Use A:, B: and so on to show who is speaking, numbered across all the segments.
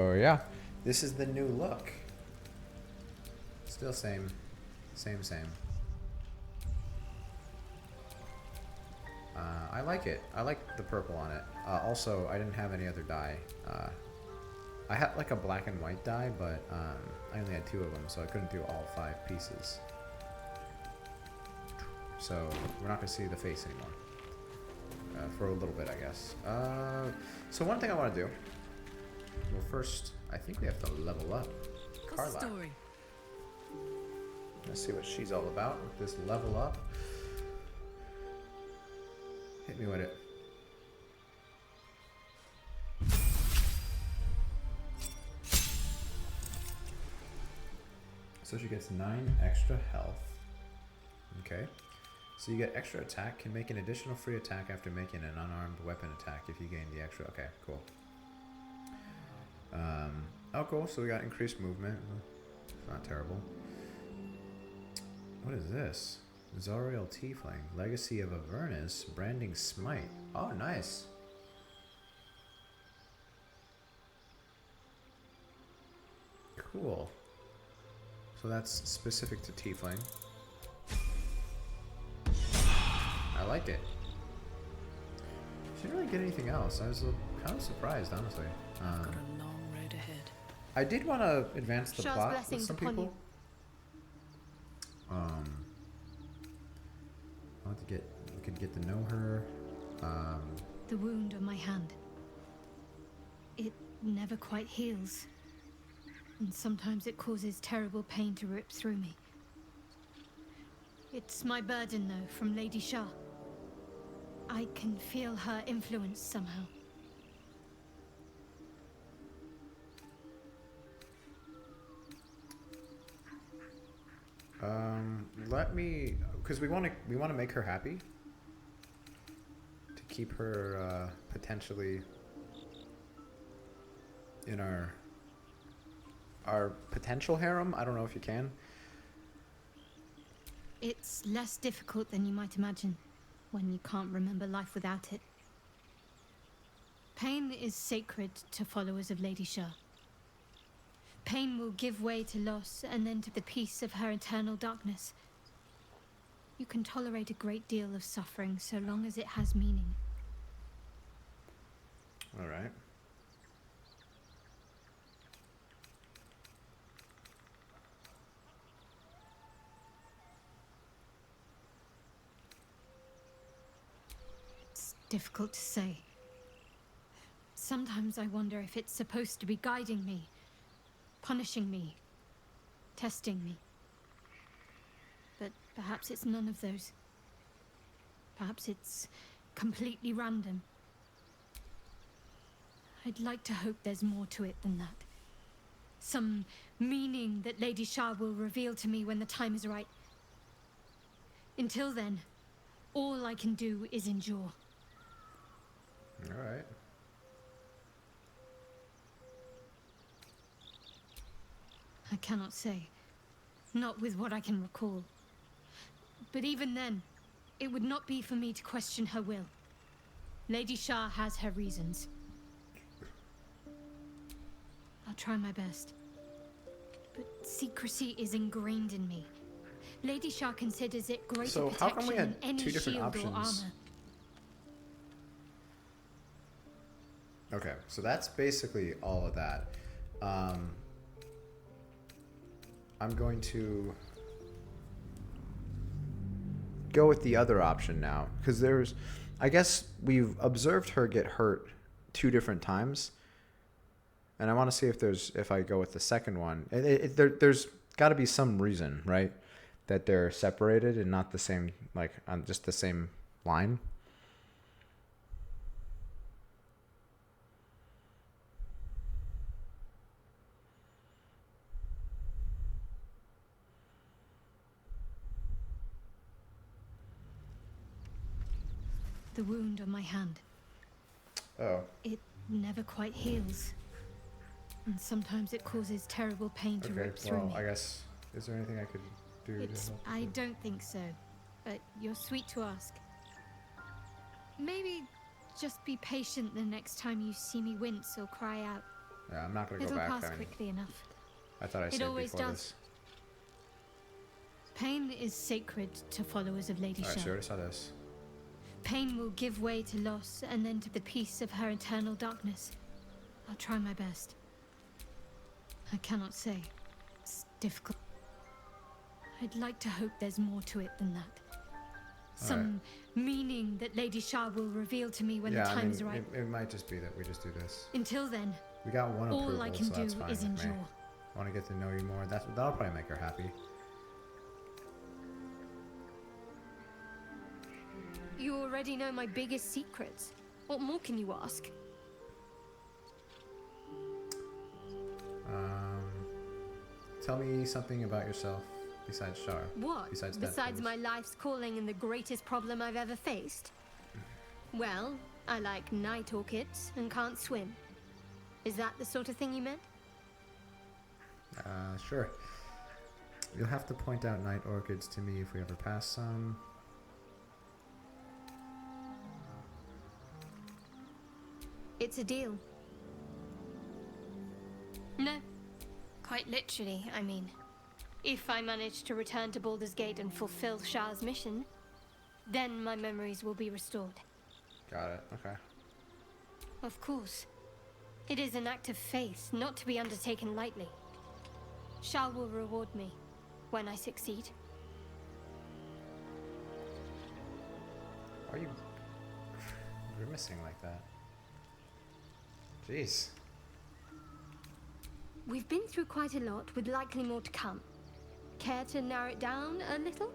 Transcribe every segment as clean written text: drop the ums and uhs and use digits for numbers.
A: Oh yeah, this is the new look. Still same. I like it. I like the purple on it. Also, I didn't have any other dye. I had like a black and white dye, but I only had 2 of them, so I couldn't do all 5 pieces. So we're not gonna see the face anymore for a little bit, I guess. So one thing I want to do. Well, first, I think we have to level up Carla. Let's see what she's all about with this level up. Hit me with it. So she gets 9 extra health. Okay. So you get extra attack, can make an additional free attack after making an unarmed weapon attack if you gain the extra. Okay, cool. Oh, cool. So we got increased movement. Not terrible. What is this? Zoriel Tiefling. Legacy of Avernus. Branding Smite. Oh, nice. Cool. So that's specific to Tiefling. I like it. She didn't really get anything else. I was kind of surprised, honestly.
B: I've got a long road ahead.
A: I did want to advance the
C: Shah's
A: plot with
C: blessings
A: some
C: upon
A: people. I want to get, we could get to know her.
C: The wound on my hand. It never quite heals. And sometimes it causes terrible pain to rip through me. It's my burden, though, from Lady Shah. I can feel her influence somehow.
A: Let me, because we want to make her happy. To keep her potentially in our potential harem. I don't know if you can.
C: It's less difficult than you might imagine when you can't remember life without it. Pain is sacred to followers of Lady Shah. Pain will give way to loss and then to the peace of her eternal darkness. You can tolerate a great deal of suffering so long as it has meaning.
A: All right.
C: It's difficult to say. Sometimes I wonder if it's supposed to be guiding me, punishing me, testing me. But perhaps it's none of those. Perhaps it's completely random. I'd like to hope there's more to it than that. Some meaning that Lady Shah will reveal to me when the time is right. Until then, all I can do is endure.
A: All right.
C: I cannot say. Not with what I can recall. But even then, it would not be for me to question her will. Lady Shah has her reasons. I'll try my best. But secrecy is ingrained in me. Lady Shah considers it greater
A: So how come we
C: protection
A: had
C: than any
A: 2 different
C: shield or
A: options?
C: armor.
A: Okay, so that's basically all of that. I'm going to go with the other option now, because I guess we've observed her get hurt 2 different times, and I want to see if I go with the second one. There's got to be some reason, right, that they're separated and not the same, like on just the same line.
C: The wound on my hand.
A: Oh.
C: It never quite heals. And sometimes it causes terrible pain to
A: Okay,
C: rip through
A: well,
C: me.
A: I guess, is there anything I could do to help?
C: I don't think so. But you're sweet to ask. Maybe just be patient the next time you see me wince or cry out.
A: Yeah, I'm not gonna go
C: It'll
A: back.
C: pass
A: I mean,
C: quickly enough.
A: I thought I
C: It
A: said
C: always
A: before
C: does.
A: this.
C: Pain is sacred to followers of Lady
A: Alright, so
C: Shell.
A: we already saw this.
C: Pain will give way to loss and then to the peace of her eternal darkness. I'll try my best. I cannot say. It's difficult. I'd like to hope there's more to it than that. Some meaning that Lady Shah will reveal to me when the time's right.
A: It might just be that we just do this.
C: Until then,
A: We got one approval,
C: all I can
A: so that's
C: do
A: fine
C: is
A: with me.
C: endure.
A: I want to get to know you more. That'll probably make her happy.
C: You already know my biggest secrets. What more can you ask?
A: Tell me something about yourself besides Shar.
C: What?
A: Besides
C: My life's calling and the greatest problem I've ever faced? Well, I like night orchids and can't swim. Is that the sort of thing you meant?
A: Sure. You'll have to point out night orchids to me if we ever pass some.
C: It's a deal. No. Quite literally, I mean. If I manage to return to Baldur's Gate and fulfill Shah's mission, then my memories will be restored.
A: Got it. Okay.
C: Of course. It is an act of faith, not to be undertaken lightly. Shah will reward me when I succeed.
A: Why are you grimacing like that? Jeez.
C: We've been through quite a lot, with likely more to come. Care to narrow it down a little?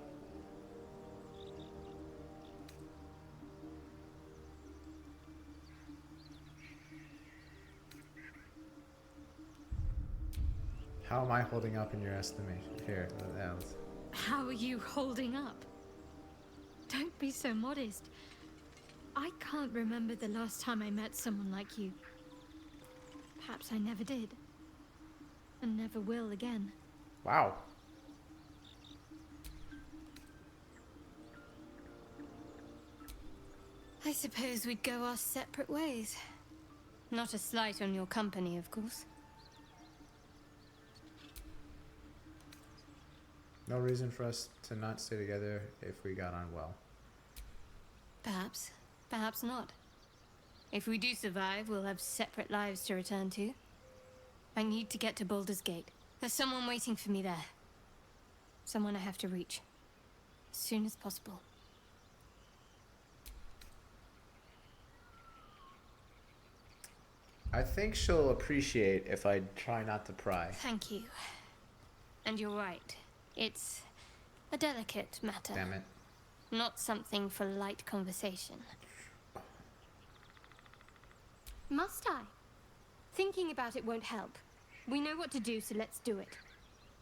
A: How am I holding up in your estimation? Here, Alice.
C: How are you holding up? Don't be so modest. I can't remember the last time I met someone like you. Perhaps I never did. And never will again.
A: Wow.
C: I suppose we'd go our separate ways. Not a slight on your company, of course.
A: No reason for us to not stay together if we got on well.
C: Perhaps. Perhaps not. If we do survive, we'll have separate lives to return to. I need to get to Baldur's Gate. There's someone waiting for me there. Someone I have to reach. As soon as possible.
A: I think she'll appreciate if I try not to pry.
C: Thank you. And you're right. It's a delicate matter.
A: Damn it.
C: Not something for light conversation. Must I? Thinking about it won't help. We know what to do, so let's do it.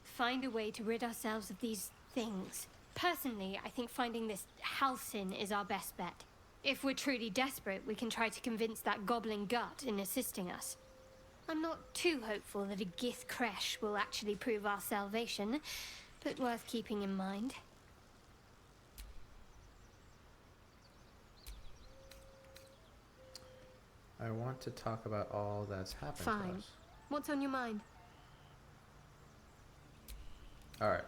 C: Find a way to rid ourselves of these things. Personally, I think finding this Halcyon is our best bet. If we're truly desperate, we can try to convince that goblin gut in assisting us. I'm not too hopeful that a Gith Kresh will actually prove our salvation, but worth keeping in mind.
A: I want to talk about all that's happened to
C: Fine.
A: us.
C: What's on your mind?
A: Alright.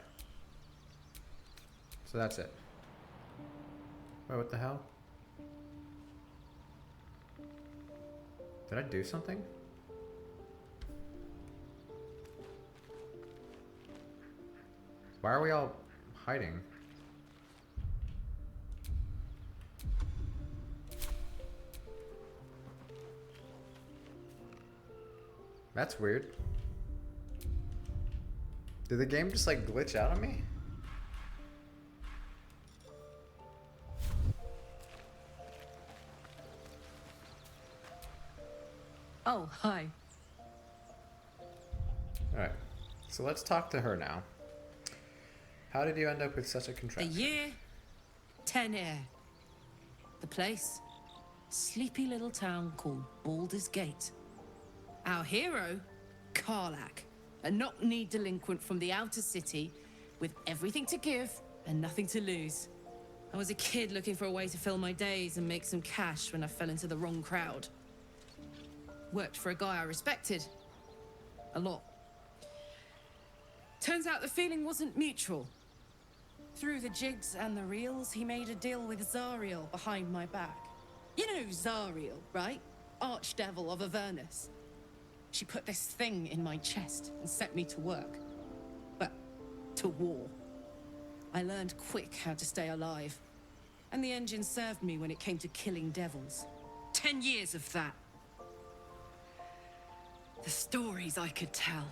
A: So that's it. Wait, what the hell? Did I do something? Why are we all hiding? That's weird. Did the game just like glitch out on me?
B: Oh, hi.
A: Alright. So let's talk to her now. How did you end up with such a
B: The
A: contraption?
B: year, 10 air. The place, sleepy little town called Baldur's Gate. Our hero, Karlak, a knock-kneed delinquent from the outer city with everything to give and nothing to lose. I was a kid looking for a way to fill my days and make some cash when I fell into the wrong crowd. Worked for a guy I respected, A lot. Turns out the feeling wasn't mutual. Through the jigs and the reels, he made a deal with Zariel behind my back. You know Zariel, right? Archdevil of Avernus. She put this thing in my chest and set me to work. But to war. I learned quick how to stay alive. And the engine served me when it came to killing devils. 10 years of that. The stories I could tell.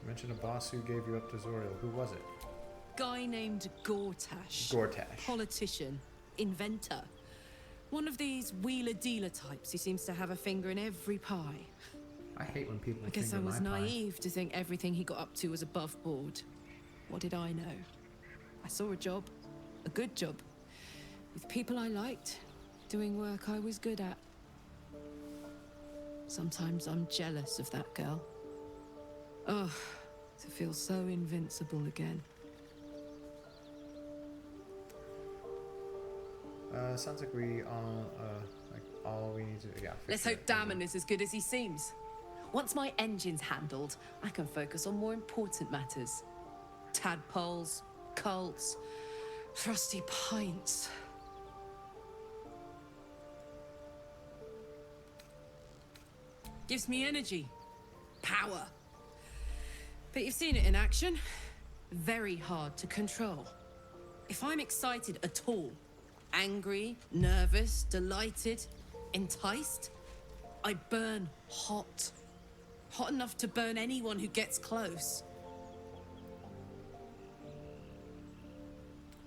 A: You mentioned a boss who gave you up to Zoriel. Who was it?
B: Guy named Gortash.
A: Gortash.
B: Politician. Inventor. One of these wheeler-dealer types who seems to have a finger in every pie.
A: I hate when people
B: I guess I
A: finger
B: was
A: my pie.
B: naive to think everything he got up to was above board. What did I know? I saw a job. A good job. With people I liked. Doing work I was good at. Sometimes I'm jealous of that girl. Oh, to feel so invincible again.
A: Sounds like we all we need to, yeah.
B: Let's hope Damon is as good as he seems. Once my engine's handled, I can focus on more important matters. Tadpoles, cults, frosty pints. Gives me energy, power. But you've seen it in action. Very hard to control. If I'm excited at all, angry, nervous, delighted, enticed, I burn hot. Hot enough to burn anyone who gets close.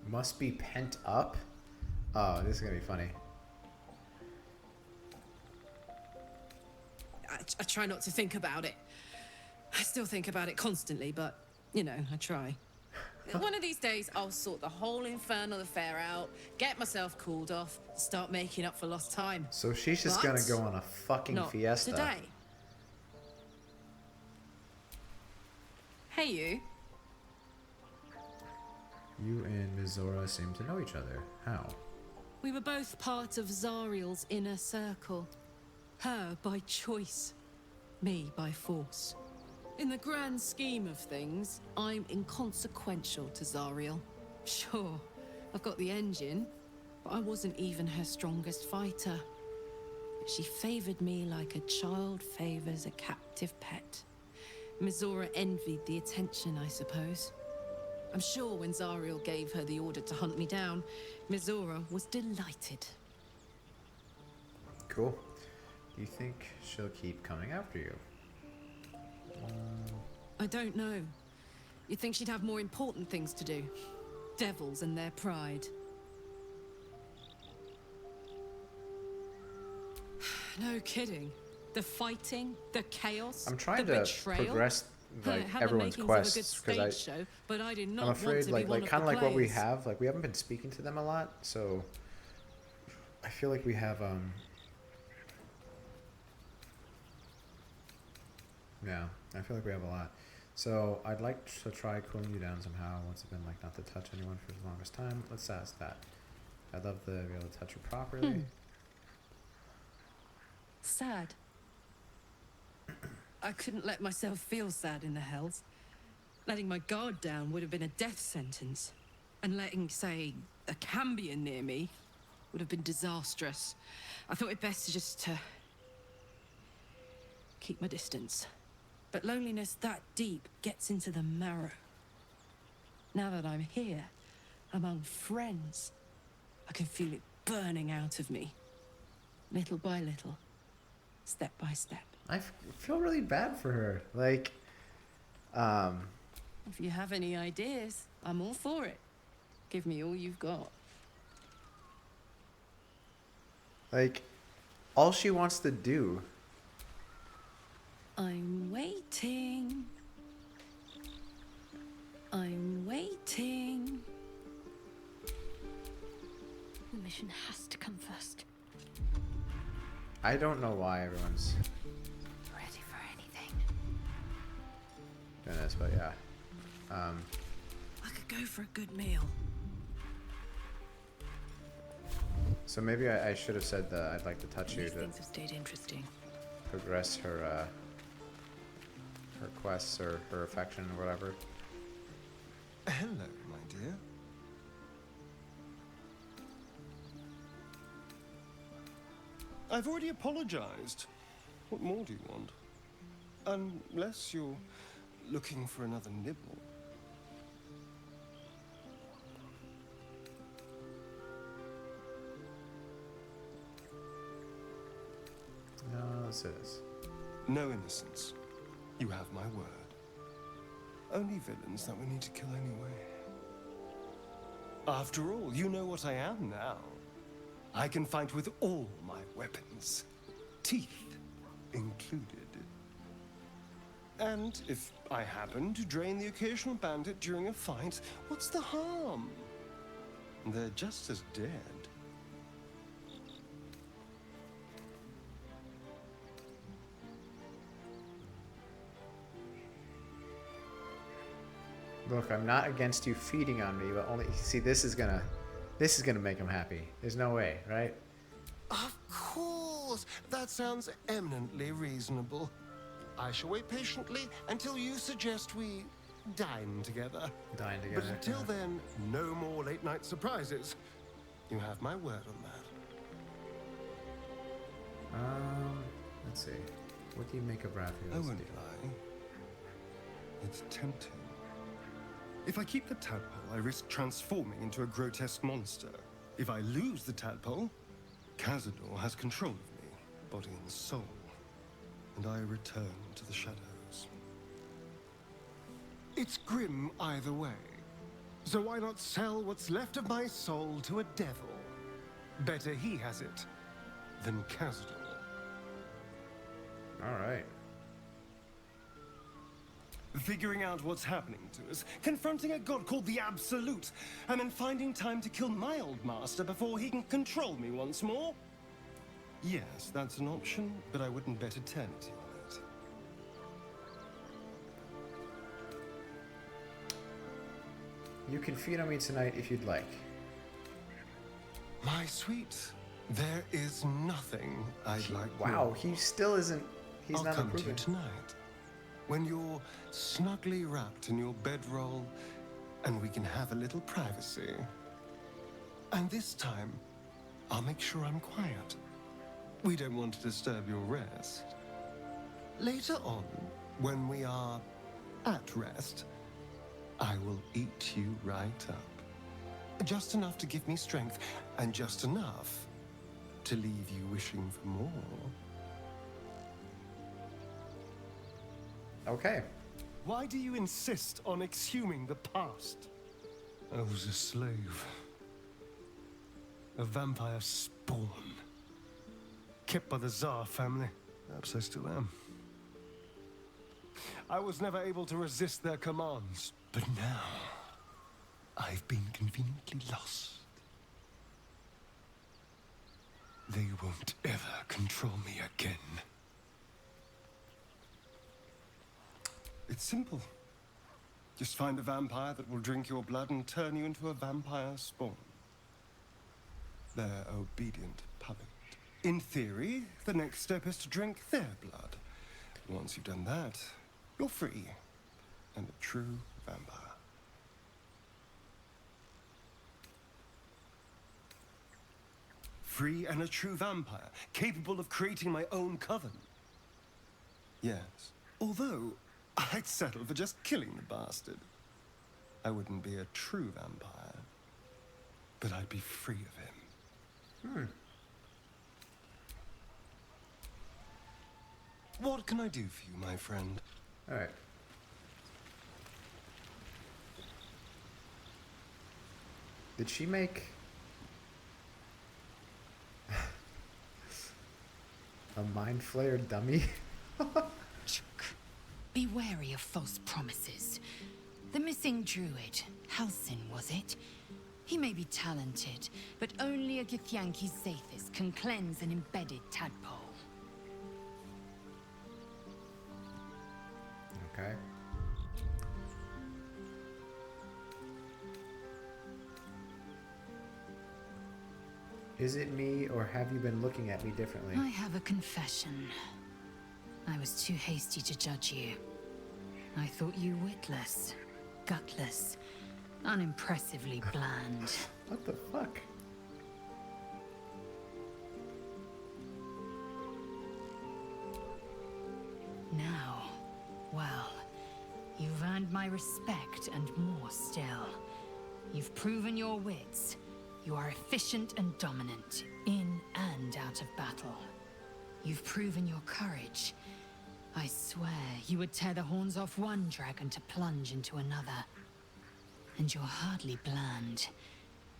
A: Must be pent up. Oh, this is gonna be funny.
B: I try not to think about it. I still think about it constantly, but, you know, I try. One of these days, I'll sort the whole infernal affair out, get myself cooled off, start making up for lost time.
A: So she's just gonna go on a fucking
B: Not
A: fiesta.
B: today. Hey, you.
A: You and Ms. Zora seem to know each other. How?
B: We were both part of Zariel's inner circle. Her by choice, me by force. In the grand scheme of things, I'm inconsequential to Zariel. Sure, I've got the engine, but I wasn't even her strongest fighter. But she favored me like a child favors a captive pet. Mizora envied the attention, I suppose. I'm sure when Zariel gave her the order to hunt me down, Mizora was delighted.
A: Cool. Do you think she'll keep coming after you?
B: I don't know. You'd think she'd have more important things to do. Devils and their pride. No kidding. The fighting, the chaos,
A: I'm trying
B: the
A: to
B: betrayal.
A: progress like
B: Had the
A: everyone's
B: makings of a good
A: quests because
B: stage show, but I did not
A: I'm afraid
B: want to
A: like
B: be one
A: like
B: of
A: kind of
B: the
A: like what we
B: players.
A: have, like we haven't been speaking to them a lot, so I feel like we have yeah, I feel like we have a lot. So I'd like to try cooling you down somehow. Once again, like not to touch anyone for the longest time. Let's ask that. I'd love to be able to touch you properly.
B: Sad. I couldn't let myself feel sad in the hells. Letting my guard down would have been a death sentence. And letting, say, a Cambion near me would have been disastrous. I thought it best just to keep my distance. But loneliness that deep gets into the marrow. Now that I'm here, among friends, I can feel it burning out of me. Little by little, step by step.
A: I feel really bad for her. Like,
B: If you have any ideas, I'm all for it. Give me all you've got.
A: like, all she wants to do.
B: I'm waiting. I'm waiting.
C: The mission has to come first.
A: I don't know why everyone's
C: Ready for anything.
A: doing this, but yeah.
B: I could go for a good meal.
A: So maybe I should have said that I'd like to touch you.
D: These
A: To,
D: things have stayed interesting.
A: progress her her quests or her affection or whatever.
D: Hello, my dear. I've already apologized. What more do you want? Unless you're looking for another nibble.
A: No, this is.
D: No innocence. You have my word. Only villains that we need to kill anyway. After all, you know what I am now. I can fight with all my weapons, teeth included. And if I happen to drain the occasional bandit during a fight, what's the harm? They're just as dead.
A: Look, I'm not against you feeding on me, but only see this is gonna make him happy. There's no way, right?
D: Of course! That sounds eminently reasonable. I shall wait patiently until you suggest we dine together.
A: Dine together.
D: But until
A: yeah.
D: then, no more late-night surprises. You have my word on that.
A: Let's see. What do you make of
D: I
A: Raphael's
D: won't
A: deal?
D: lie. It's tempting. If I keep the tadpole, I risk transforming into a grotesque monster. If I lose the tadpole, Cazador has control of me, body and soul, and I return to the shadows. It's grim either way, so why not sell what's left of my soul to a devil? Better he has it than Cazador.
A: All right.
D: Figuring out what's happening to us, confronting a god called the Absolute, and then finding time to kill my old master before he can control me once more? Yes, that's an option, but I wouldn't bet eternity on it.
A: You can feed on me tonight if you'd like.
D: My sweet, there is nothing I'd like
A: Wow,
D: more.
A: he still isn't. He's
D: I'll
A: not
D: come to you
A: improving.
D: tonight, when you're snugly wrapped in your bedroll, and we can have a little privacy. And this time, I'll make sure I'm quiet. We don't want to disturb your rest. Later on, when we are at rest, I will eat you right up. Just enough to give me strength, and just enough to leave you wishing for more.
A: Okay.
D: Why do you insist on exhuming the past? I was a slave. A vampire spawn. Kept by the Tsar family. Perhaps I still am. I was never able to resist their commands. But now, I've been conveniently lost. They won't ever control me again. It's simple. Just find a vampire that will drink your blood and turn you into a vampire spawn. Their obedient puppet. In theory, the next step is to drink their blood. Once you've done that, you're free and a true vampire. Free and a true vampire, capable of creating my own coven. Yes, although I'd settle for just killing the bastard. I wouldn't be a true vampire, but I'd be free of him. What can I do for you, my friend?
A: All right. Did she make a mind flayer dummy?
E: Be wary of false promises. The missing druid, Halsin, was it? He may be talented, but only a Githyanki Zathis can cleanse an embedded tadpole.
A: Okay. Is it me, or have you been looking at me differently?
E: I have a confession. was too hasty to judge you. I thought you witless, gutless, unimpressively bland.
A: What the fuck?
E: Now, well, you've earned my respect and more still. You've proven your wits. You are efficient and dominant, in and out of battle. You've proven your courage. I swear you would tear the horns off one dragon to plunge into another. And you're hardly bland.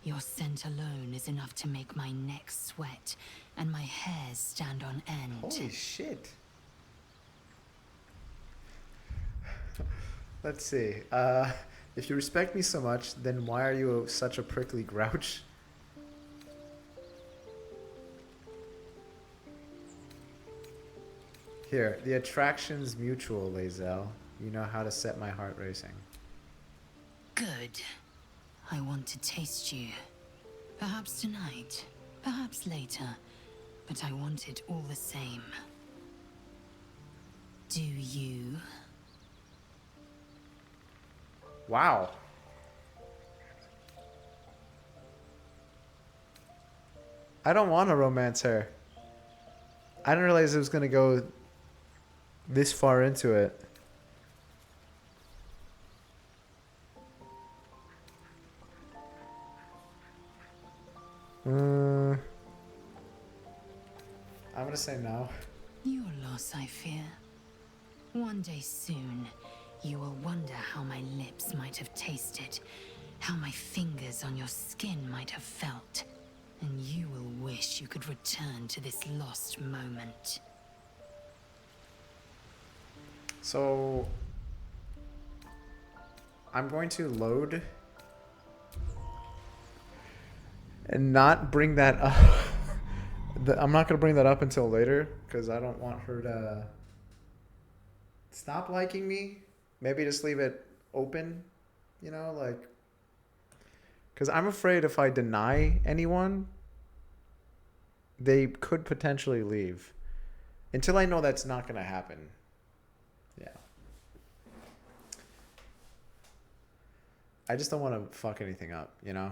E: Your scent alone is enough to make my neck sweat and my hairs stand on end.
A: Holy shit. Let's see. If you respect me so much, then why are you such a prickly grouch? Here, the attraction's mutual, Lae'zel. You know how to set my heart racing.
E: Good. I want to taste you. Perhaps tonight, perhaps later, but I want it all the same. Do you?
A: Wow. I don't want to romance her. I didn't realize it was going to go this far into it. I'm going to say no.
E: Your loss, I fear. One day soon, you will wonder how my lips might have tasted, how my fingers on your skin might have felt, and you will wish you could return to this lost moment.
A: So I'm going to load and not bring that up. I'm not going to bring that up until later because I don't want her to stop liking me. Maybe just leave it open, you know, like, because I'm afraid if I deny anyone, they could potentially leave. Until I know that's not going to happen. Yeah. I just don't want to fuck anything up, you know?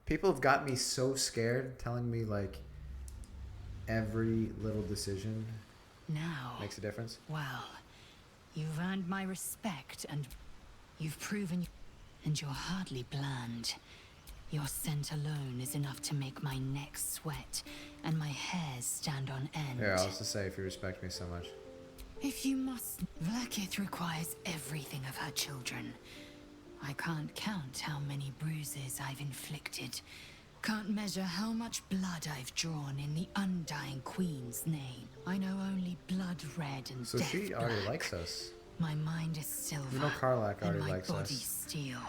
A: People have got me so scared, telling me, like, every little decision
E: Now,
A: makes a difference.
E: well, you've earned my respect and you've proven, and you're hardly bland. Your scent alone is enough to make my neck sweat and my hairs stand on end.
A: Yeah, I was to say, if you respect me so much.
E: If you must, Vlaakith requires everything of her children. I can't count how many bruises I've inflicted. Can't measure how much blood I've drawn in the undying queen's name. I know only blood red and
A: So
E: death
A: she already
E: black.
A: likes us.
E: My mind is silver.
A: You know Karlach already
E: and my
A: likes
E: body
A: us.
E: steel.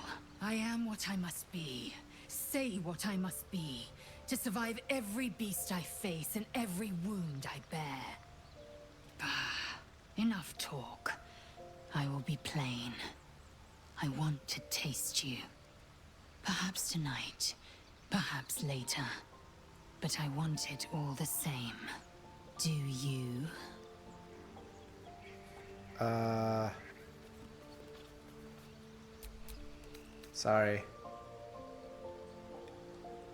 E: I am what I must be. Say what I must be. To survive every beast I face and every wound I bear. Bah, enough talk. I will be plain. I want to taste you. Perhaps tonight. Perhaps later. But I want it all the same. Do you?
A: Sorry.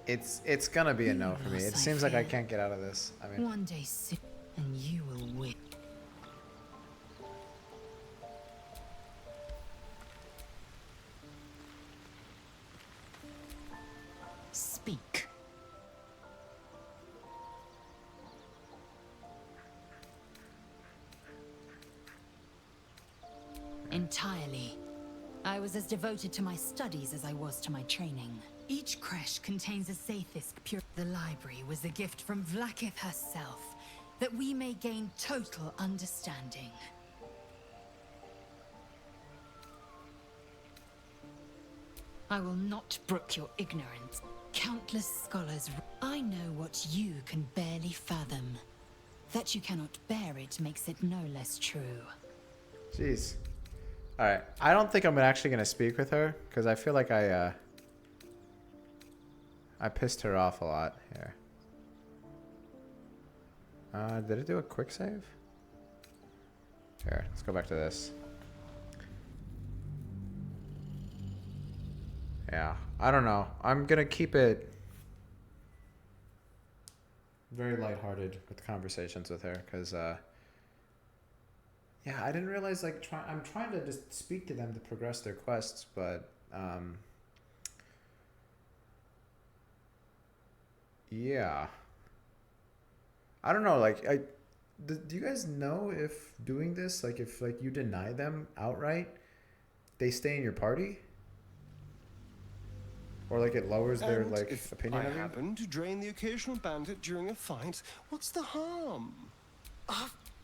A: It's gonna be a no for me. It seems like I can't get out of this. I mean,
E: One day soon, and you will win. Speak. Entirely. I was as devoted to my studies as I was to my training. Each creche contains a Zaithis pure. The library was a gift from Vlaakith herself, that we may gain total understanding. I will not brook your ignorance. Countless scholars. I know what you can barely fathom. That you cannot bear it makes it no less true.
A: jeez. All right. I don't think I'm actually gonna speak with her because I feel like I pissed her off a lot here. Did it do a quick save? Here, let's go back to this. Yeah, I don't know. I'm gonna keep it very lighthearted with conversations with her, because yeah, I didn't realize, like, I'm trying to just speak to them to progress their quests, but yeah, I don't know. Like, do you guys know if doing this, like, if like you deny them outright, they stay in your party, or like it lowers their
D: And
A: like
D: if
A: opinion
D: I
A: of you?
D: happen to drain the occasional bandit during a fight, what's the harm?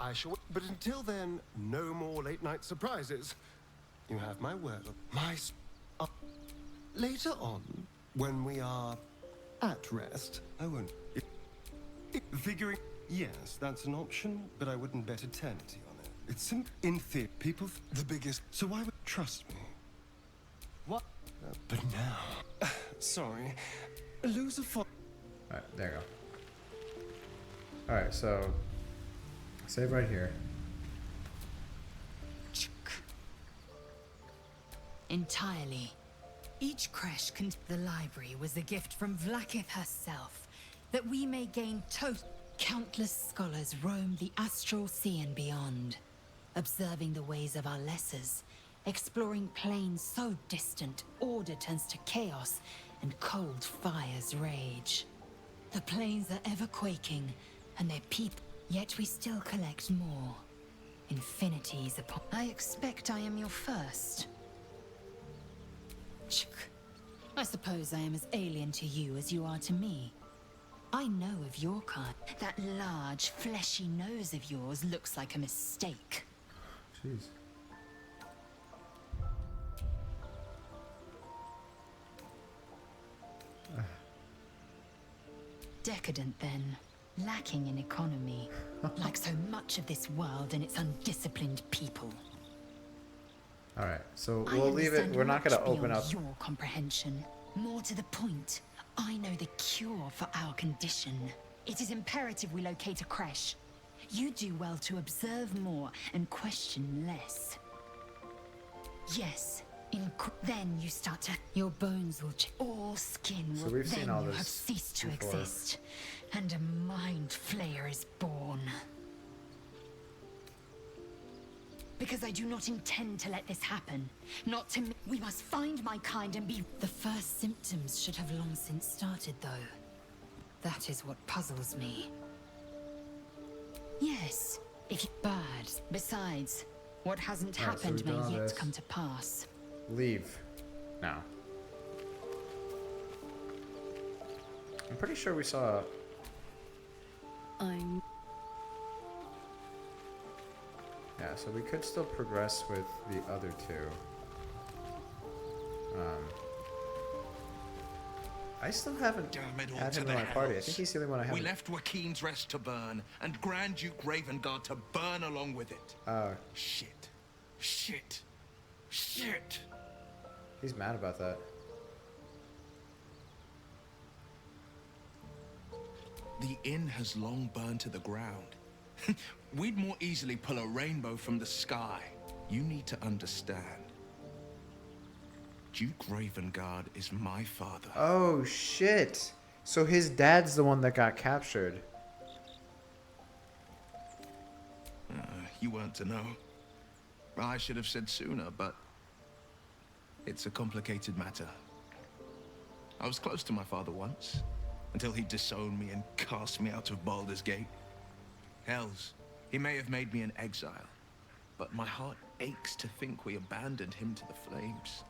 D: I shall. But until then, no more late night surprises. You have my word. Later on, when we are at rest, I won't. Figuring. Yes, that's an option, but I wouldn't bet eternity on it. It's in theory, people the biggest. So why would trust me? What? But now, sorry, lose a
A: All right, there you go. All right, so save right here.
E: Entirely. Each creche the library was a gift from Vlaakith herself, that we may gain countless scholars roam the astral sea and beyond, observing the ways of our lessers, exploring planes so distant, order turns to chaos, and cold fires rage. The planes are ever quaking, and their people, yet we still collect more. Infinities upon. I expect I am your first. I suppose I am as alien to you as you are to me. I know of your kind. That large, fleshy nose of yours looks like a mistake.
A: Jeez.
E: Decadent, then. Lacking in economy. Like so much of this world and its undisciplined people.
A: All right, so
E: I
A: we'll leave it.
E: understand
A: We're not
E: much
A: going to open
E: beyond
A: up.
E: your comprehension. More to the point, I know the cure for our condition. It is imperative we locate a creche. You do well to observe more and question less. Yes, then you start to. Your bones will all skin will.
A: So we've
E: then
A: seen all
E: you
A: this
E: have ceased to
A: before.
E: exist, and a mind flayer is born. Because I do not intend to let this happen. Not to me. We must find my kind and be. The first symptoms should have long since started, though. That is what puzzles me. Yes, if you. Bad. Besides, what hasn't
A: All right, so
E: happened
A: we've done all
E: may yet
A: this.
E: come to pass.
A: Leave now. I'm pretty sure we saw.
B: I'm.
A: Yeah, so we could still progress with the other two. I still haven't
F: Damn it all
A: had
F: to
A: him
F: the
A: in my party. I
F: hells.
A: think he's the only one I
F: We
A: haven't.
F: left Joaquin's Rest to burn, and Grand Duke Ravengard to burn along with it. Shit. Shit. Shit.
A: He's mad about that.
F: The inn has long burned to the ground. We'd more easily pull a rainbow from the sky. You need to understand. Duke Ravengard is my father.
A: Oh shit! So his dad's the one that got captured.
F: You weren't to know. I should have said sooner, but it's a complicated matter. I was close to my father once, until he disowned me and cast me out of Baldur's Gate. Hells, he may have made me an exile, but my heart aches to think we abandoned him to the flames.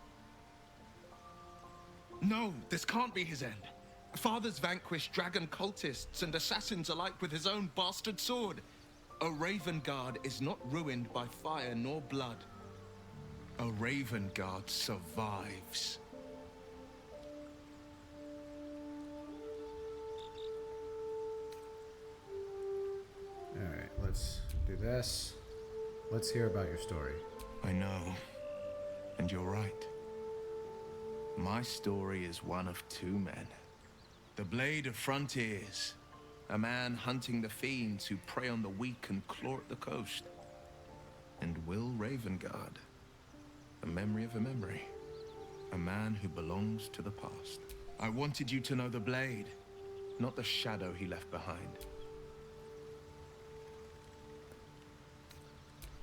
F: No, this can't be his end. Father's vanquished dragon cultists and assassins alike with his own bastard sword. A Ravengard is not ruined by fire nor blood. A Ravengard survives.
A: Alright, let's do this. Let's hear about your story.
F: I know, and you're right. My story is one of two men. The Blade of Frontiers, a man hunting the fiends who prey on the weak and claw at the coast. And Will Ravengard, a memory of a memory. A man who belongs to the past. I wanted you to know the blade, not the shadow he left behind.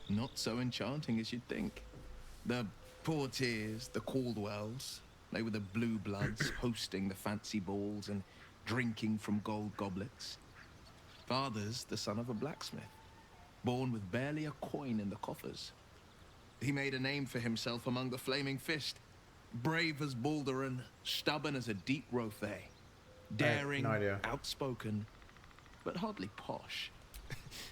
F: Not so enchanting as you'd think. The Portiers, the Caldwells, they were the blue bloods hosting the fancy balls and drinking from gold goblets. Father's the son of a blacksmith, born with barely a coin in the coffers. He made a name for himself among the Flaming Fist. Brave as Baldur and stubborn as a deep Rothay. Daring,
A: no idea.
F: outspoken, but hardly posh.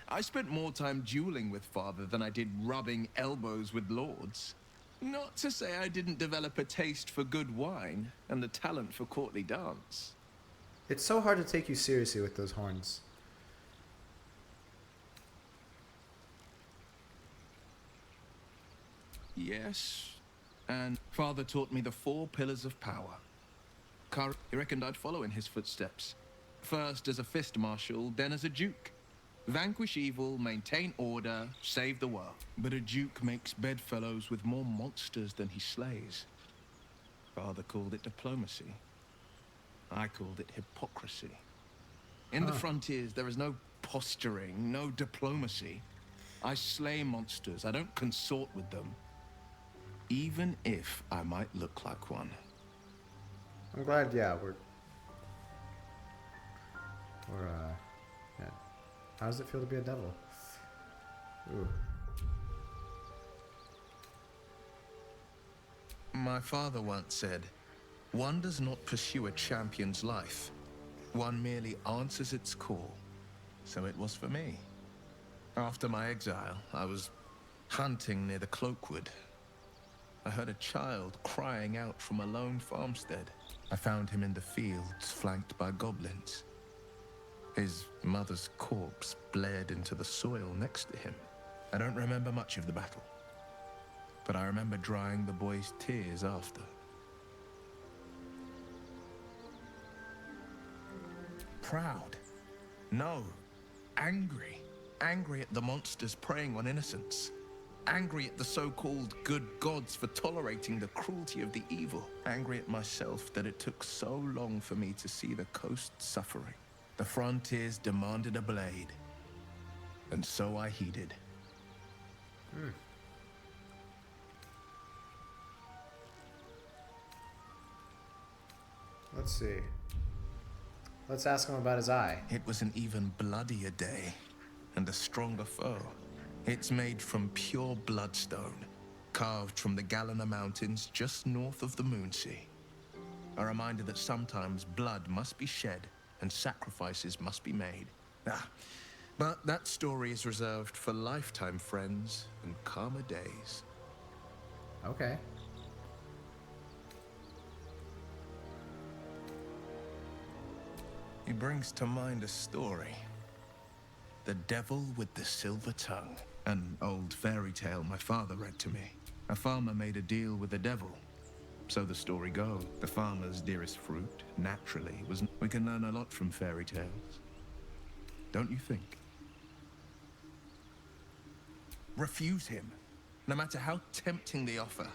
F: I spent more time dueling with father than I did rubbing elbows with lords. Not to say I didn't develop a taste for good wine and the talent for courtly dance.
A: It's so hard to take you seriously with those horns.
F: Yes, and father taught me the 4 pillars of power. He reckoned I'd follow in his footsteps. First as a fist marshal, then as a duke. Vanquish evil, maintain order, save the world. But a duke makes bedfellows with more monsters than he slays. Father called it diplomacy. I called it hypocrisy. In the frontiers, there is no posturing, no diplomacy. I slay monsters, I don't consort with them. Even if I might look like one.
A: I'm glad, yeah, we're yeah. How does it feel to be a devil? Ooh.
F: My father once said, one does not pursue a champion's life. One merely answers its call. So it was for me. After my exile, I was hunting near the Cloakwood. I heard a child crying out from a lone farmstead. I found him in the fields, flanked by goblins. His mother's corpse bled into the soil next to him. I don't remember much of the battle, but I remember drying the boy's tears after. Proud? No. Angry. Angry at the monsters preying on innocents. Angry at the so-called good gods for tolerating the cruelty of the evil. Angry at myself that it took so long for me to see the coast suffering. The frontiers demanded a blade. And so I heeded.
A: Let's see. Let's ask him about his eye.
F: It was an even bloodier day, and a stronger foe. It's made from pure bloodstone, carved from the Galena Mountains just north of the Moonsea. A reminder that sometimes blood must be shed and sacrifices must be made. But that story is reserved for lifetime friends and calmer days.
A: Okay.
F: He brings to mind a story. The Devil with the Silver Tongue. An old fairy tale my father read to me. A farmer made a deal with the devil. So the story goes. The farmer's dearest fruit, naturally, was... We can learn a lot from fairy tales. Don't you think? Refuse him. No matter how tempting the offer.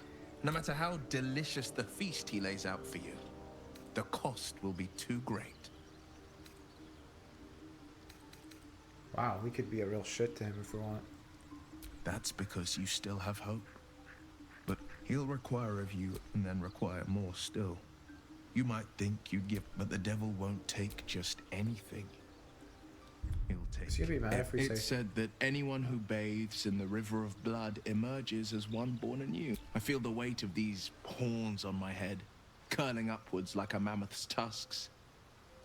F: No matter how delicious the feast he lays out for you. The cost will be too great.
A: Wow, we could be a real shit to him if we want.
F: That's because you still have hope. But he'll require of you and then require more still. You might think you'd give, but the devil won't take just anything. He'll take...
A: Is he gonna be mad if we say...
F: It's said that anyone who bathes in the river of blood emerges as one born anew. I feel the weight of these horns on my head, curling upwards like a mammoth's tusks.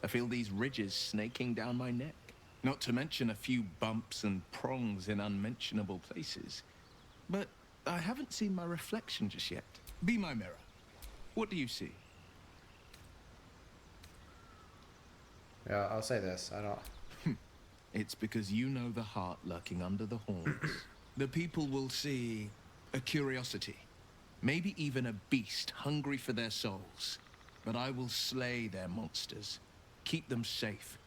F: I feel these ridges snaking down my neck. Not to mention a few bumps and prongs in unmentionable places. But I haven't seen my reflection just yet. Be my mirror. What do you see?
A: Yeah, I'll say this. I don't...
F: It's because you know the heart lurking under the horns. The people will see a curiosity. Maybe even a beast hungry for their souls. But I will slay their monsters. Keep them safe.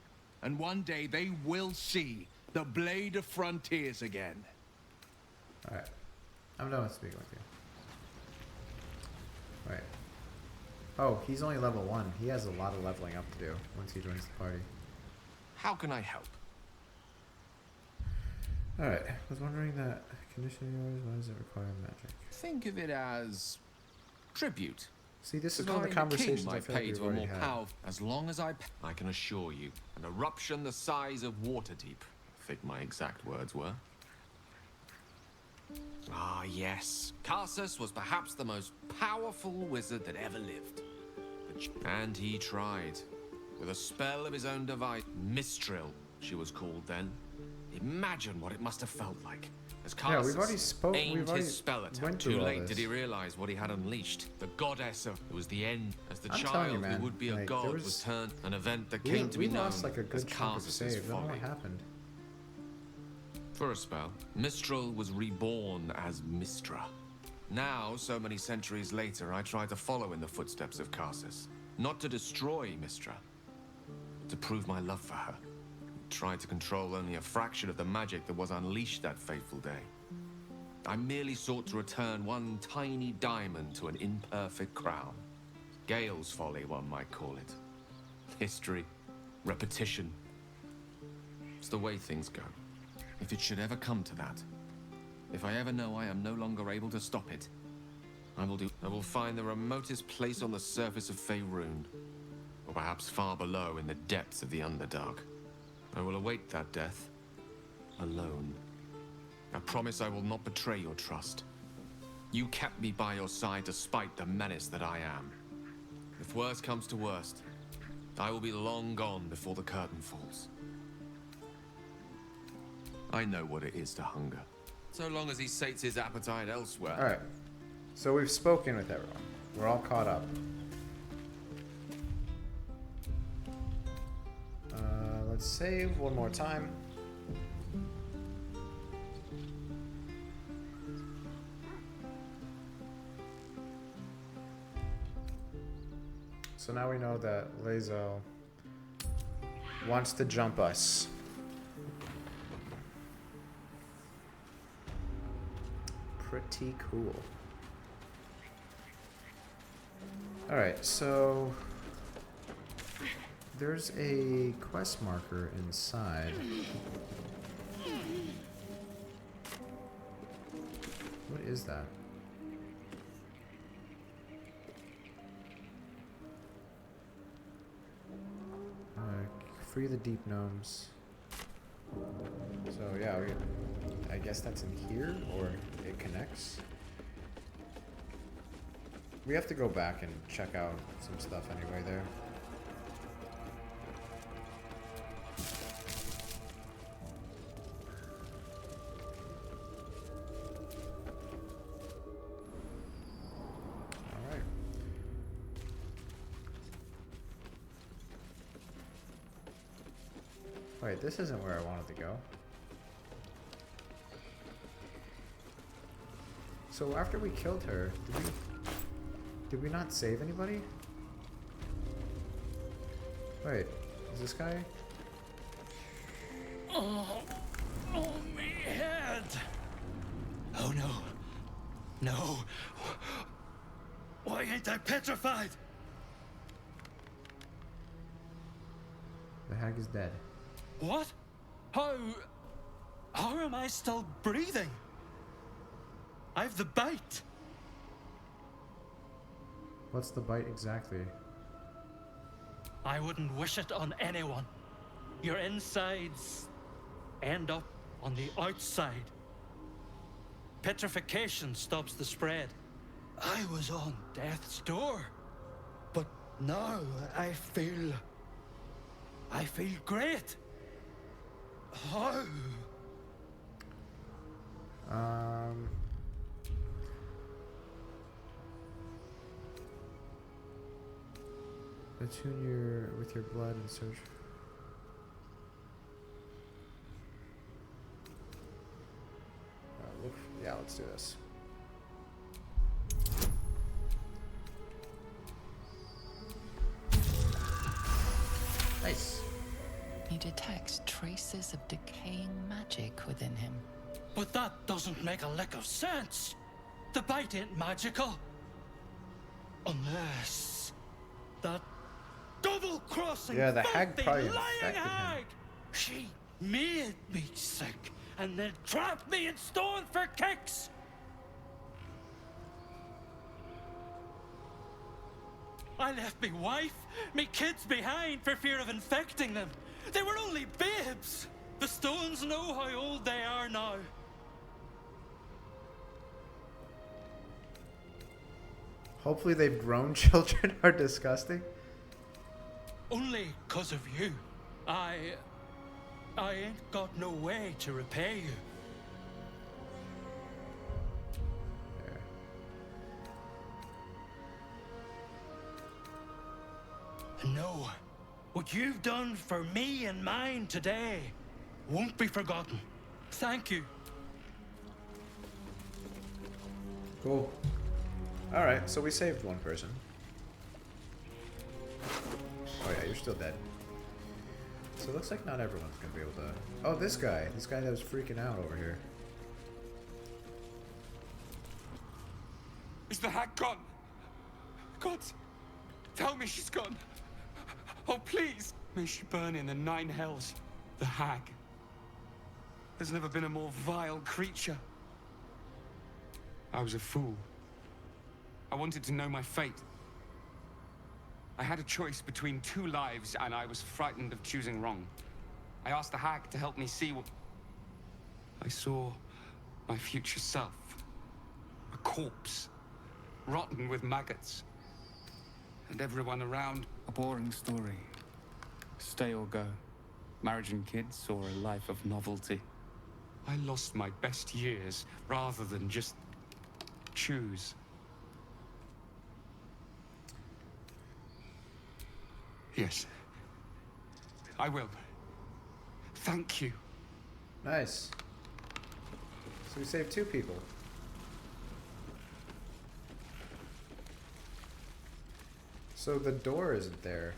F: And one day they will see the Blade of Frontiers again.
A: Alright. I'm done with speaking with you. Right. Oh, he's only level 1. He has a lot of leveling up to do once he joins the party.
G: How can I help?
A: Alright. I was wondering that condition of yours, why does it require magic?
G: Think of it as tribute.
A: See, this
G: The
A: is one of the
G: kind the king
A: conversations I
G: might
A: feel like
G: pay
A: we've
G: to a
A: already
G: more
A: had.
G: powerful. As long as I can assure you, an eruption the size of Waterdeep. I think my exact words were. Ah, yes. Carsus was perhaps the most powerful wizard that ever lived. And he tried. With a spell of his own device. Mistral, she was called then. Imagine what it must have felt like. As
A: Yeah, we've
G: Carsus
A: already spoke.
G: aimed
A: We've already
G: his spell at her.
A: went
G: Too
A: through all
G: late
A: this.
G: did he realize what he had unleashed. The goddess of... It was the end. As the
A: I'm telling
G: child
A: you, man,
G: who would be a
A: like,
G: god
A: there
G: was,
A: was-
G: turned. An event that
A: We,
G: came to
A: we
G: be known
A: lost like a
G: as
A: good chunk of
G: Carsus's
A: save. I don't know
G: folly.
A: what happened.
G: For a spell, Mistral was reborn as Mistra. Now, so many centuries later, I try to follow in the footsteps of Carsus. Not to destroy Mistra, but to prove my love for her. Try to control only a fraction of the magic that was unleashed that fateful day. I merely sought to return one tiny diamond to an imperfect crown. Gale's folly, one might call it. History, repetition. It's the way things go. If it should ever come to that, if I ever know I am no longer able to stop it, I will find the remotest place on the surface of Faerun, or perhaps far below in the depths of the Underdark. I will await that death, alone. I promise I will not betray your trust. You kept me by your side despite the menace that I am. If worst comes to worst, I will be long gone before the curtain falls. I know what it is to hunger. So long as he sates his appetite elsewhere.
A: Alright. So we've spoken with everyone. We're all caught up. Let's save one more time. So now we know that Lae'zel wants to jump us. Pretty cool. Alright, so there's a quest marker inside. What is that? Free the deep gnomes. So yeah, I guess that's in here, or it connects. We have to go back and check out some stuff anyway there. Alright. Wait, this isn't where I wanted to go. So after we killed her, did we not save anybody? Wait, is this guy?
H: Oh, me head. Oh no. No. Why ain't I petrified?
A: The hag is dead.
H: What? How am I still breathing? I've the bite.
A: What's the bite exactly?
H: I wouldn't wish it on anyone. Your insides end up on the outside. Petrification stops the spread. I was on death's door, but now I feel great. How?
A: Attune with your blood and search. Yeah, let's do this. Nice.
I: He detects traces of decaying magic within him.
H: But that doesn't make a lick of sense. The bite ain't magical. Unless that double-crossing,
A: Yeah, the hag
H: filthy,
A: probably
H: lying
A: infected him.
H: hag. She made me sick and then trapped me in stone for kicks. I left me wife, me kids behind for fear of infecting them. They were only babes. The stones know how old they are now.
A: Hopefully they've grown children are disgusting.
H: Only 'cause of you. I ain't got no way to repay you. No, what you've done for me and mine today won't be forgotten. Thank you.
A: Cool. Alright, so we saved one person. Oh yeah, you're still dead. So it looks like not everyone's gonna be able to... Oh, this guy. This guy that was freaking out over here.
I: Is the hag gone? God, tell me she's gone. Oh, please. May she burn in the 9 hells. The hag. There's never been a more vile creature. I was a fool. I wanted to know my fate. I had a choice between 2 lives, and I was frightened of choosing wrong. I asked the hag to help me see what... I saw my future self. A corpse. Rotten with maggots. And everyone around...
J: A boring story. Stay or go. Marriage and kids, or a life of novelty.
I: I lost my best years rather than just choose. Yes. I will. Thank you.
A: Nice. So we saved 2 people. So the door isn't there.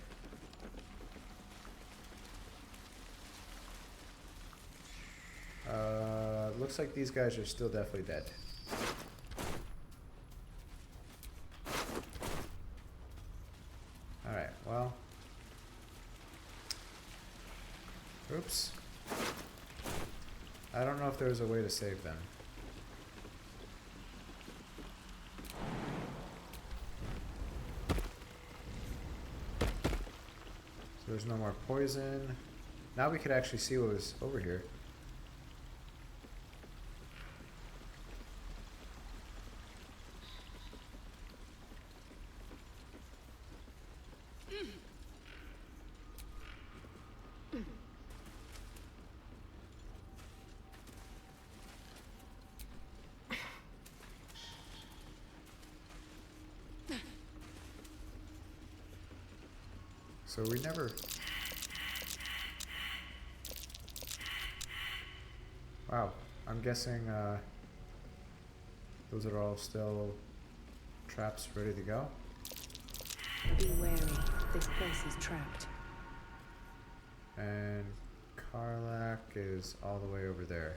A: Looks like these guys are still definitely dead. Alright, well. Oops. I don't know if there's a way to save them. So there's no more poison. Now we could actually see what was over here. So we never... Wow, I'm guessing those are all still traps ready to go.
B: Be wary. This place is trapped.
A: And Karlak is all the way over there.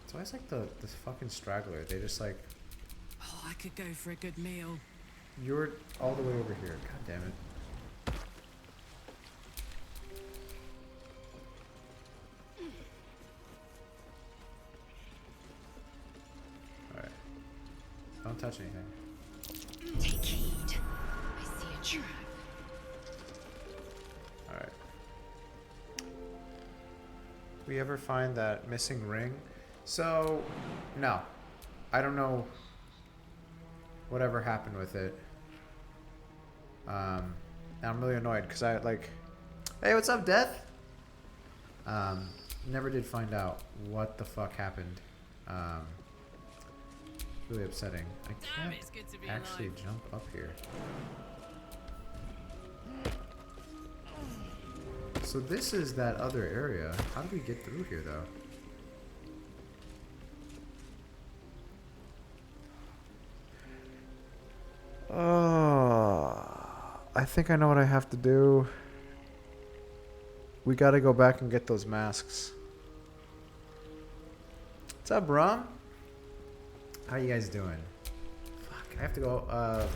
A: It's always like the fucking straggler. They just like...
B: Oh, I could go for a good meal.
A: You're all the way over here. God damn it. Alright. Don't touch anything.
E: Take heed. I see a trap.
A: Alright. We ever find that missing ring? So, no. I don't know whatever happened with it. And I'm really annoyed because I like, hey, what's up, Death? Never did find out what the fuck happened. Really upsetting. I can't actually jump up here. So this is that other area. How do we get through here, though? I think I know what I have to do. We gotta go back and get those masks. What's up, Rom? How you guys doing? Fuck, I have to go.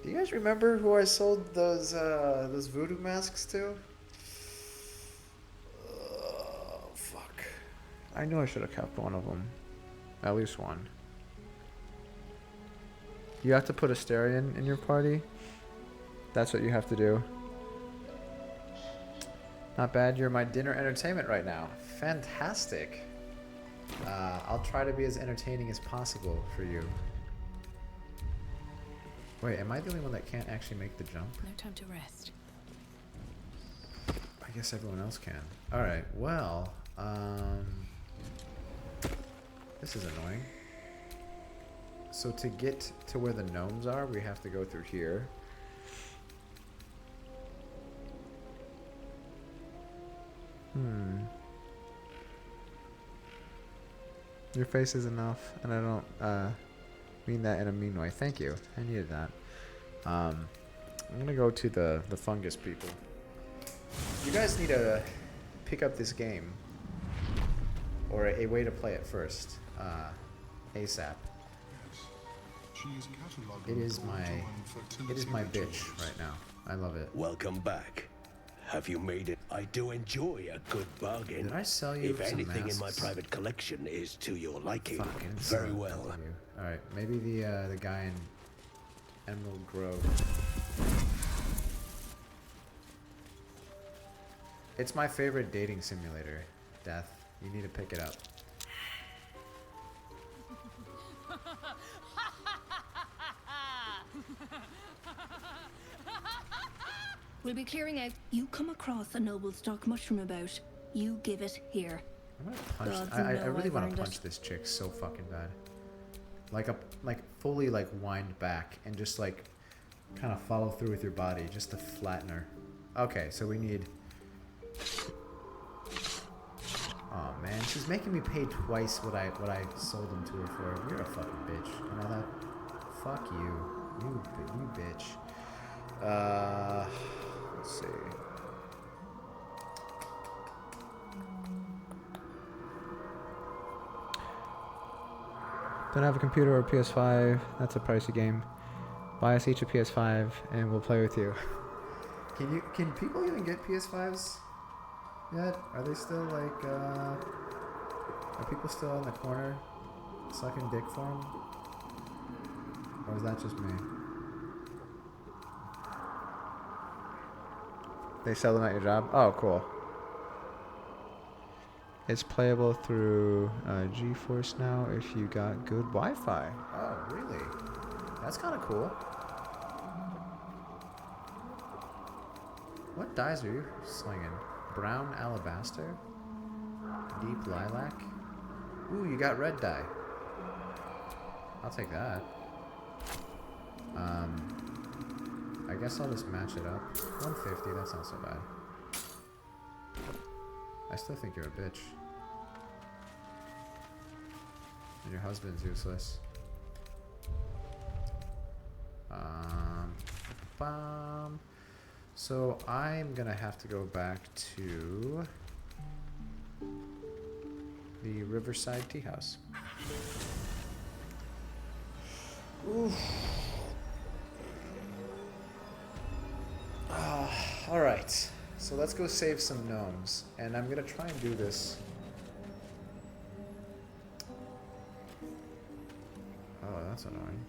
A: Do you guys remember who I sold those voodoo masks to? Fuck. I knew I should have kept one of them. At least one. You have to put Asterion in your party. That's what you have to do. Not bad. You're my dinner entertainment right now. Fantastic. I'll try to be as entertaining as possible for you. Wait, am I the only one that can't actually make the jump?
E: No time to rest.
A: I guess everyone else can. Alright, well, this is annoying. So to get to where the gnomes are, we have to go through here. Your face is enough, and I don't mean that in a mean way. Thank you. I needed that. I'm gonna go to the fungus people. You guys need to pick up this game, or a way to play it first, ASAP. It is my bitch right now. I love it.
K: Welcome back. Have you made it? I do enjoy a good bargain.
A: Did I sell you
K: If
A: some
K: anything in my
A: masks?
K: private collection is to your liking,
A: Fuck, I didn't sell
K: very
A: it.
K: well.
A: Thank you. All right, maybe the guy in Emerald Grove. It's my favorite dating simulator. Death. You need to pick it up.
L: We'll be clearing out. You come across a noble stock mushroom about. You give it here.
A: I'm gonna punch.
L: Gods
A: I
L: know
A: really
L: I've
A: want
L: earned
A: to
L: it.
A: punch this chick so fucking bad. Like fully like wind back and just like kind of follow through with your body just to flatten her. Okay, so we need. Oh man, she's making me pay twice what I sold them to her for. You're a fucking bitch. You know that? Fuck you, you bitch. Let's see. Don't have a computer or a PS5. That's a pricey game. Buy us each a PS5 and we'll play with you. Can people even get PS5s yet? Are they still like are people still in the corner sucking dick for them? Or is that just me? They sell them at your job? Oh, cool. It's playable through GeForce now if you got good Wi-Fi. Oh, really? That's kind of cool. What dyes are you slinging? Brown alabaster? Deep lilac? Ooh, you got red dye. I'll take that. I guess I'll just match it up. 150, that's not so bad. I still think you're a bitch. And your husband's useless. So I'm gonna have to go back to the Riverside Tea House. Oof. All right. So let's go save some gnomes, and I'm gonna try and do this. Oh, that's annoying.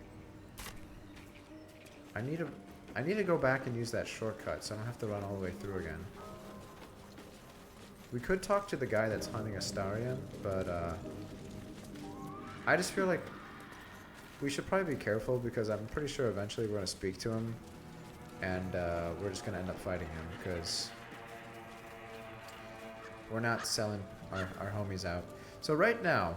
A: I need to go back and use that shortcut, so I don't have to run all the way through again. We could talk to the guy that's hunting Astarion, but I just feel like we should probably be careful because I'm pretty sure eventually we're gonna speak to him, and we're just gonna end up fighting him because we're not selling our homies out. So right now,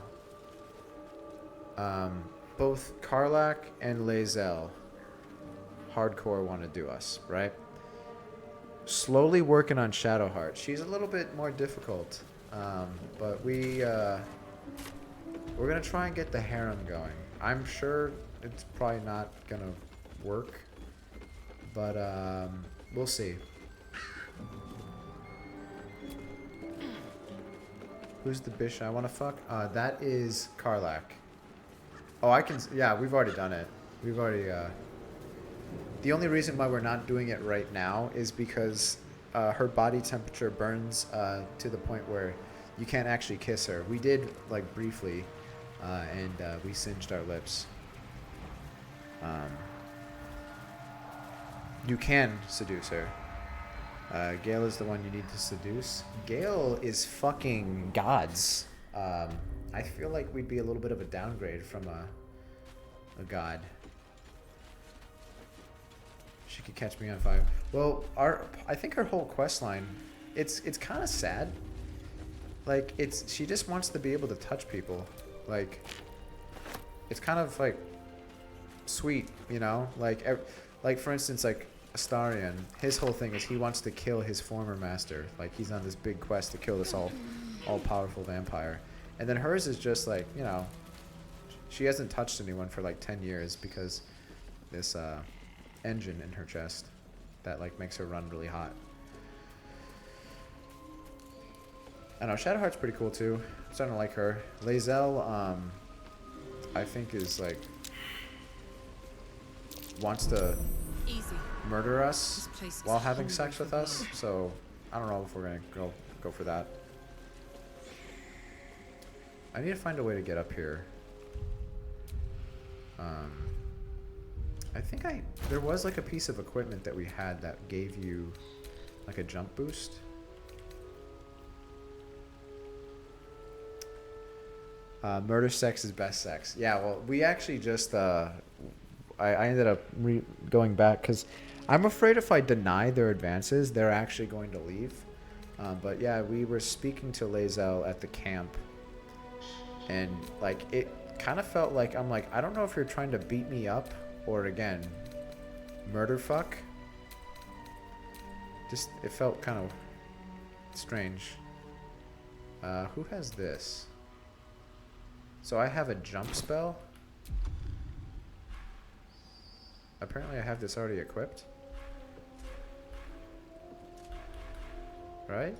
A: both Karlach and Lae'zel hardcore want to do us, right? Slowly working on Shadowheart. She's a little bit more difficult, but we're gonna try and get the harem going. I'm sure it's probably not gonna work, but we'll see. Who's the bitch I want to fuck? That is Karlak. Oh, I can... Yeah, we've already done it. We've already... The only reason why we're not doing it right now is because her body temperature burns to the point where you can't actually kiss her. We did, like, briefly, and we singed our lips. You can seduce her. Gale is the one you need to seduce. Gale is fucking gods. I feel like we'd be a little bit of a downgrade from a god. She could catch me on fire. Well, I think her whole quest line, it's kind of sad. Like, she just wants to be able to touch people. Like, it's kind of like sweet, you know? Like for instance, like Astarion, his whole thing is he wants to kill his former master. Like, he's on this big quest to kill this all-powerful vampire. And then hers is just like, you know, she hasn't touched anyone for like 10 years because this engine in her chest that like makes her run really hot. I know, Shadowheart's pretty cool too. I'm starting to like her. Lae'zel, I think is like wants to murder us while having sex with us. So I don't know if we're gonna go for that. I need to find a way to get up here. I think there was like a piece of equipment that we had that gave you like a jump boost. Murder sex is best sex. Yeah, well, we actually just I ended up going back because I'm afraid if I deny their advances, they're actually going to leave. But yeah, we were speaking to Lae'zel at the camp, and like it kind of felt like I'm like, I don't know if you're trying to beat me up or again murder fuck. Just it felt kind of strange. Who has this? So I have a jump spell. Apparently I have this already equipped. Right?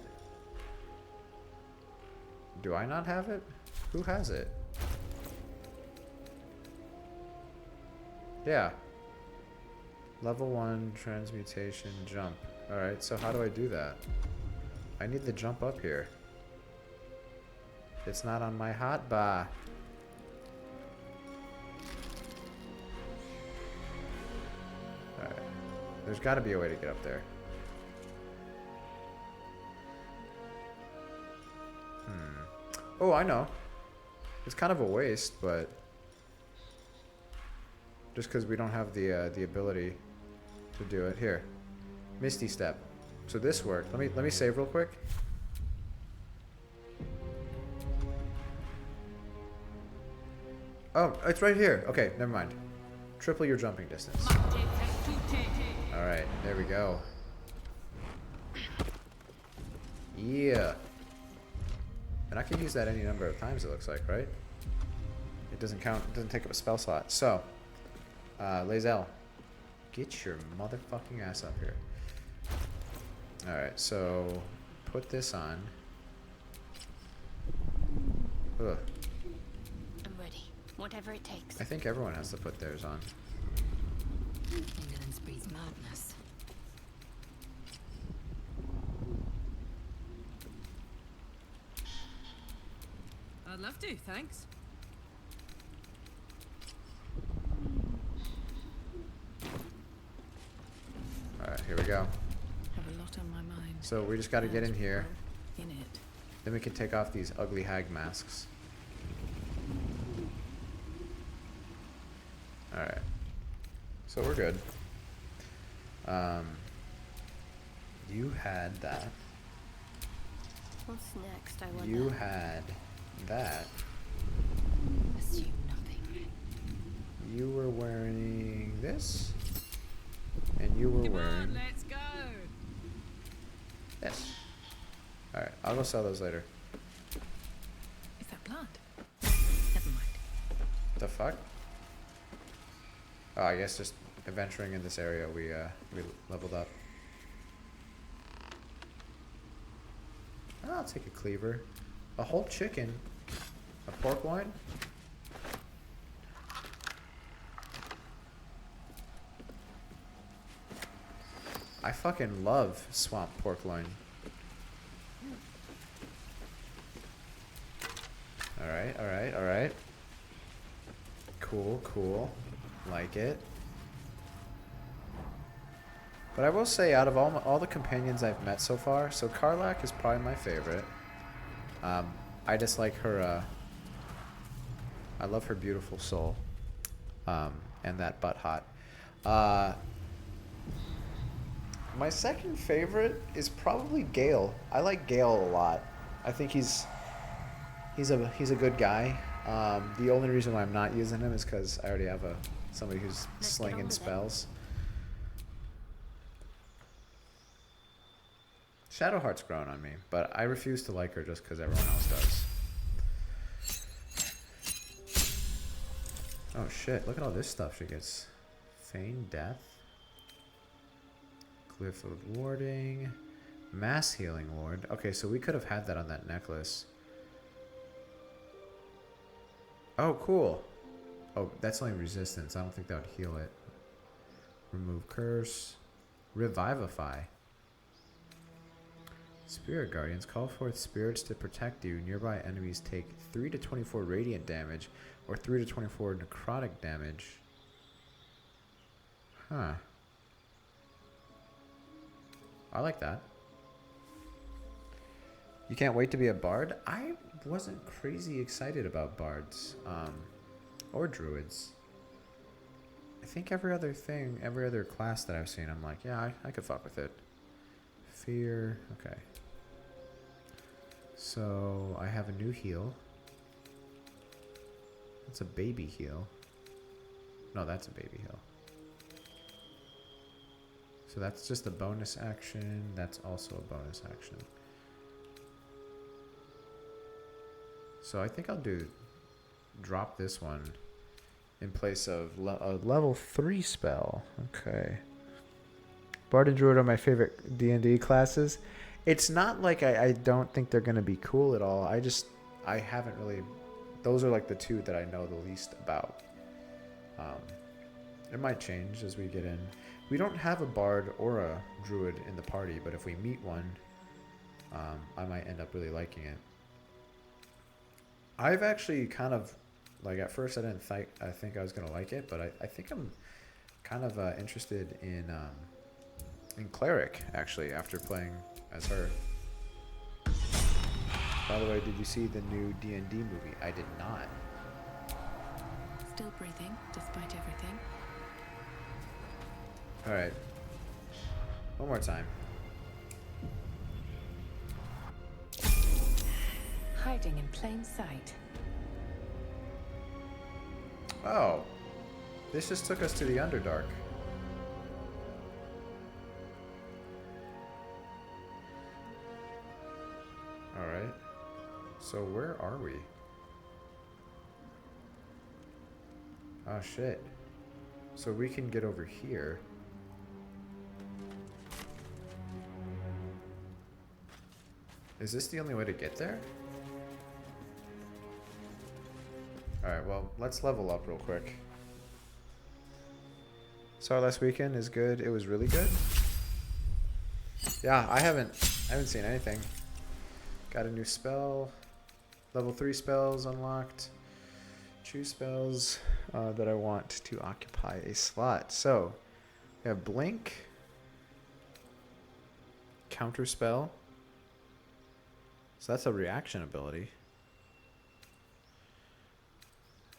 A: Do I not have it? Who has it? Yeah. Level 1 transmutation jump. Alright, so how do I do that? I need the jump up here. It's not on my hotbar. Alright. There's got to be a way to get up there. Oh, I know. It's kind of a waste, but just because we don't have the ability to do it. Here, Misty Step. So this worked. Let me save real quick. Oh, it's right here. Okay, never mind. Triple your jumping distance. All right, there we go. Yeah. And I can use that any number of times, it looks like, right? It doesn't count, it doesn't take up a spell slot. So, Lae'zel, get your motherfucking ass up here. Alright, so put this on. Ugh.
E: I'm ready. Whatever it takes.
A: I think everyone has to put theirs on.
E: England's breeds madness.
B: I'd love to, thanks.
A: Alright, here we go.
B: Have a lot on my mind.
A: So we just gotta get in here.
B: In it.
A: Then we can take off these ugly hag masks. Alright. So we're good. You had that.
L: What's next, I wonder?
A: You had that.
E: Assume nothing.
A: You were wearing this. And you were wearing
B: Let's go.
A: this. Alright, I'll go sell those later.
B: Is that blood? Never mind.
A: What the fuck? Oh, I guess just adventuring in this area, we leveled up. I'll take a cleaver. A whole chicken? A pork loin? I fucking love swamp pork loin. Alright, alright, alright. Cool, cool. Like it. But I will say, out of all the companions I've met so far, so Karlach is probably my favorite. I just like her, I love her beautiful soul. And that butt hot. My second favorite is probably Gale. I like Gale a lot. I think he's a good guy. The only reason why I'm not using him is because I already have somebody who's slinging spells. Shadowheart's grown on me, but I refuse to like her just because everyone else does. Oh shit, look at all this stuff she gets. Feign Death. Glyph of Warding. Mass Healing Ward. Okay, so we could have had that on that necklace. Oh, cool. Oh, that's only resistance. I don't think that would heal it. Remove Curse. Revivify. Spirit Guardians. Call forth spirits to protect you. Nearby enemies take 3 to 24 radiant damage or 3 to 24 necrotic damage. Huh. I like that. You can't wait to be a bard? I wasn't crazy excited about bards. Or druids. I think every other class that I've seen, I'm like, yeah, I could fuck with it. Fear. Okay. So, I have a new heal. That's a baby heal. No, that's a baby heal. So that's just a bonus action. That's also a bonus action. So I think I'll drop this one in place of a level 3 spell. Okay. Bard and Druid are my favorite D&D classes. It's not like I don't think they're going to be cool at all. I haven't really... Those are like the two that I know the least about. It might change as we get in. We don't have a Bard or a Druid in the party, but if we meet one, I might end up really liking it. I've actually kind of... Like, at first I didn't think I was going to like it, but I think I'm kind of interested in Cleric, actually, after playing as her. By the way, did you see the new D&D movie? I did not.
M: Still breathing, despite everything.
A: Alright. One more time.
M: Hiding in plain sight.
A: Oh. This just took us to the Underdark. Alright. So where are we? Oh shit. So we can get over here. Is this the only way to get there? Alright, well, let's level up real quick. So last weekend is good. It was really good. Yeah, I haven't seen anything. Got a new spell. Level 3 spells unlocked. Choose spells that I want to occupy a slot. So, we have Blink. Counter spell. So that's a reaction ability.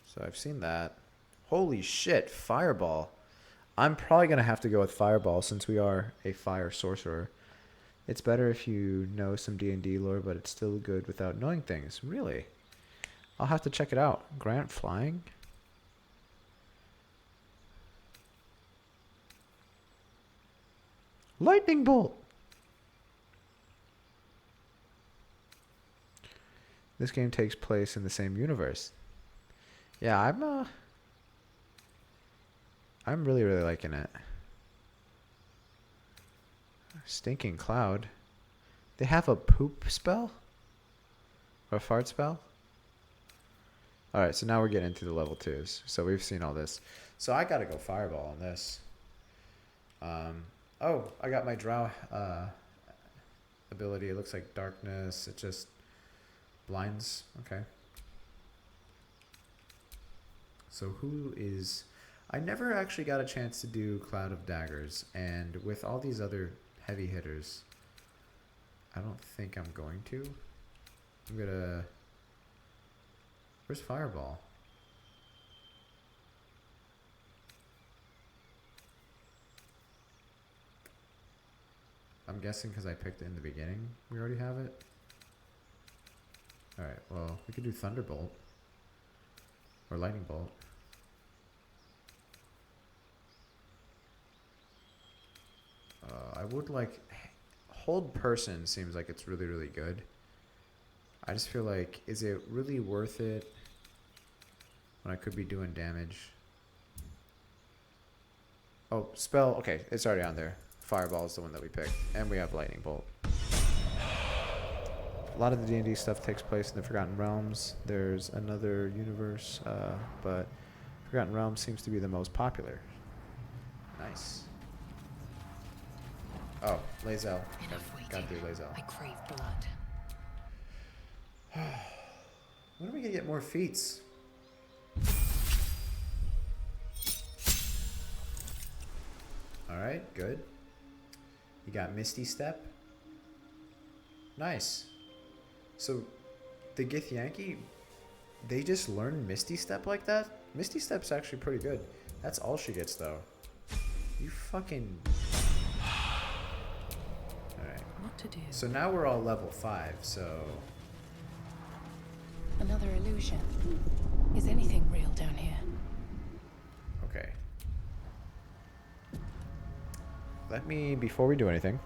A: So I've seen that. Holy shit, Fireball. I'm probably going to have to go with Fireball since we are a fire sorcerer. It's better if you know some D&D lore, but it's still good without knowing things. Really? I'll have to check it out. Grant Flying? Lightning Bolt! This game takes place in the same universe. Yeah, I'm really, really liking it. Stinking Cloud. They have a poop spell? A fart spell? Alright, so now we're getting into the level 2s. So we've seen all this. So I gotta go fireball on this. Oh, I got my drow ability. It looks like darkness. It just blinds. Okay. So who is... I never actually got a chance to do Cloud of Daggers. And with all these other heavy hitters, I don't think I'm going to. I'm gonna... Where's Fireball? I'm guessing because I picked it in the beginning, we already have it. Alright, well, we could do Thunderbolt. Or Lightning Bolt. I would like... Hold Person seems like it's really, really good. I just feel like, is it really worth it when I could be doing damage? Oh, spell. Okay, it's already on there. Fireball is the one that we picked. And we have Lightning Bolt. A lot of the D&D stuff takes place in the Forgotten Realms. There's another universe, but Forgotten Realms seems to be the most popular. Nice. Oh, Lae'zel. Gotta do Lae'zel.
E: I crave blood.
A: When are we gonna get more feats? Alright, good. You got Misty Step. Nice. So, the Githyanki, they just learn Misty Step like that? Misty Step's actually pretty good. That's all she gets, though. You fucking... Alright.
M: What to do?
A: So now we're all level 5, so...
M: Another illusion. Is anything real down here?
A: Okay. Let me, before we do anything,